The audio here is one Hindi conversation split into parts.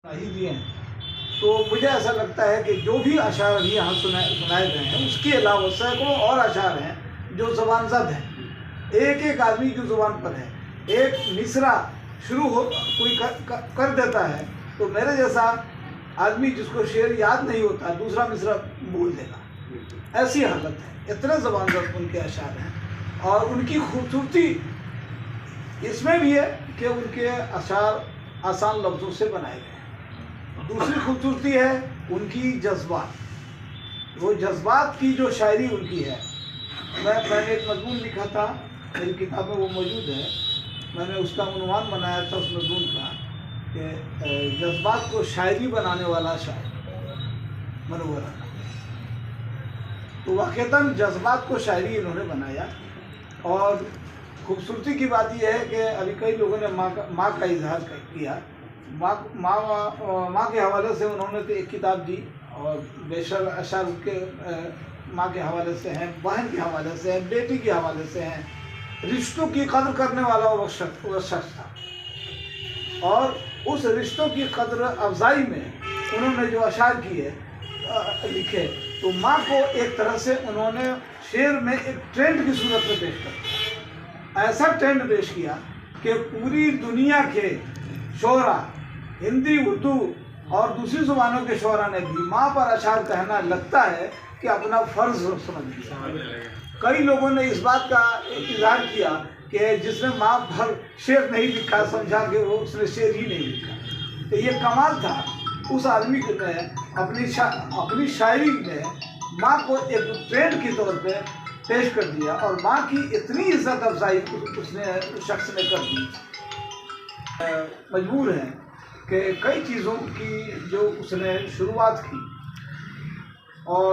ही दिए हैं। तो मुझे ऐसा लगता है कि जो भी अशार अभी यहाँ सुनाए गए हैं उसके अलावा सैकड़ों और अशार हैं जो ज़बानज़द हैं, एक एक आदमी की ज़ुबान पर है। एक मिसरा शुरू हो कोई कर देता है तो मेरे जैसा आदमी जिसको शेर याद नहीं होता दूसरा मिसरा बोल देगा, ऐसी हालत है। इतने ज़बानज़द उनके अशार हैं और उनकी खूबसूरती इसमें भी है कि उनके अशार आसान लफ्ज़ों से बनाए गए हैं। दूसरी खूबसूरती है उनकी जज्बात, वो जज्बात की जो शायरी उनकी है। मैंने एक मजमून लिखा था, मेरी किताब में वो मौजूद है। मैंने उसका उन्वान बनाया था उस मजमून का कि जज्बात को शायरी बनाने वाला शायर मनोवर राना। तो वाक़ईतन जज्बात को शायरी इन्होंने बनाया। और खूबसूरती की बात यह है कि अभी कई लोगों ने माँ का इजहार किया। माँ के हवाले से उन्होंने तो एक किताब दी और बेशर अशार के माँ के हवाले से हैं, बहन के हवाले से हैं, बेटी के हवाले से हैं। रिश्तों की कदर करने वाला वो शख्स था और उस रिश्तों की कदर अफजाई में उन्होंने जो अशार किए लिखे तो माँ को एक तरह से उन्होंने शेर में एक ट्रेंड की सूरत में पेश कर दिया। ऐसा ट्रेंड पेश किया कि पूरी दुनिया के शोरा, हिंदी, उर्दू और दूसरी ज़ुबानों के शोरा ने भी माँ पर अशार कहना लगता है कि अपना फ़र्ज समझ लिया। कई लोगों ने इस बात का इज़हार किया कि जिसने माँ पर शेर नहीं लिखा समझा कि वो उसने शेर ही नहीं लिखा। तो ये कमाल था उस आदमी ने अपनी शायरी में माँ को एक ट्रेंड के तौर पे पेश कर दिया और माँ की इतनी इज्जत अफजाई उस शख्स ने कर दी। मजबूर हैं कि कई चीज़ों की जो उसने शुरुआत की और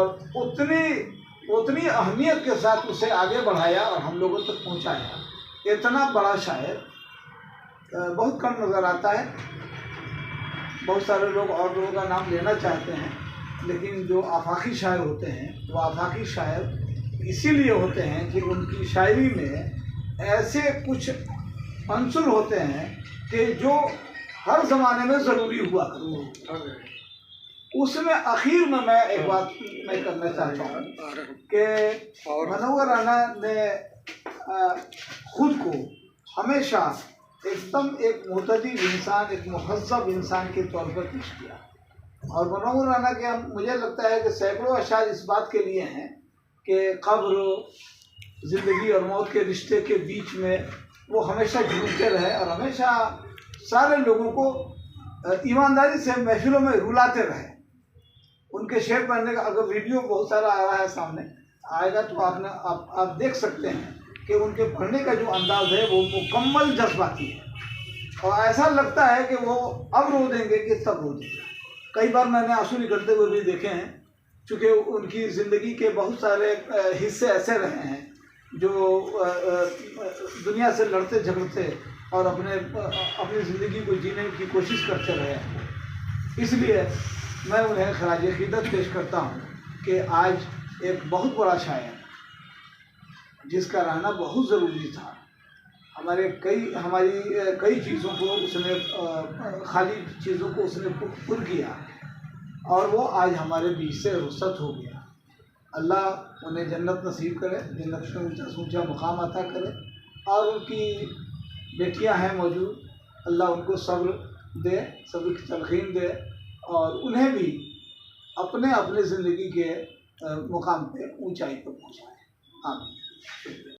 उतनी अहमियत के साथ उसे आगे बढ़ाया और हम लोगों तक पहुंचाया। इतना बड़ा शायर बहुत कम नज़र आता है। बहुत सारे लोग और लोगों का नाम लेना चाहते हैं, लेकिन जो आफाकी शायर होते हैं वो आफाकी शायर इसीलिए होते हैं कि उनकी शायरी में ऐसे कुछ अंसुर होते हैं कि जो हर ज़माने में ज़रूरी हुआ करते। उसमें आखिर में मैं एक बात मैं करना चाहता हूँ कि मनोवर राना ने खुद को हमेशा एकदम एक मुतदील इंसान, एक मुहज़्ज़ब इंसान के तौर पर पेश किया। और मनोवर राना के मुझे लगता है कि सैकड़ों अशार इस बात के लिए हैं कि क़ब्र, ज़िंदगी और मौत के रिश्ते के बीच में वो हमेशा झूमते रहे और हमेशा सारे लोगों को ईमानदारी से महफिलों में रुलाते रहे। उनके शेर पढ़ने का अगर वीडियो बहुत सारा आ रहा है, सामने आएगा तो आप देख सकते हैं कि उनके पढ़ने का जो अंदाज़ है वो मुकम्मल जज्बाती है और ऐसा लगता है कि वो अब रो देंगे कि तब रो देंगे। कई बार मैंने आंसू निकलते हुए भी देखे हैं, चूँकि उनकी ज़िंदगी के बहुत सारे हिस्से ऐसे रहे हैं जो दुनिया से लड़ते झगड़ते और अपनी ज़िंदगी को जीने की कोशिश करते रहे। इसलिए मैं उन्हें ख़राज अक़ीदत पेश करता हूँ कि आज एक बहुत बड़ा शायर जिसका रहना बहुत ज़रूरी था, हमारी कई चीज़ों को उसने खाली चीज़ों को उसने पुर किया और वो आज हमारे बीच से रुखसत हो गया। अल्लाह उन्हें जन्नत नसीब करे, जन्नत में ऊँचा से ऊँचा मुकाम अता करे। और उनकी बेटियां हैं मौजूद, अल्लाह उनको सब्र दे, सब्र की तलक़ीन दे और उन्हें भी अपने ज़िंदगी के मुकाम पे ऊंचाई पर पहुंचाए। आमीन।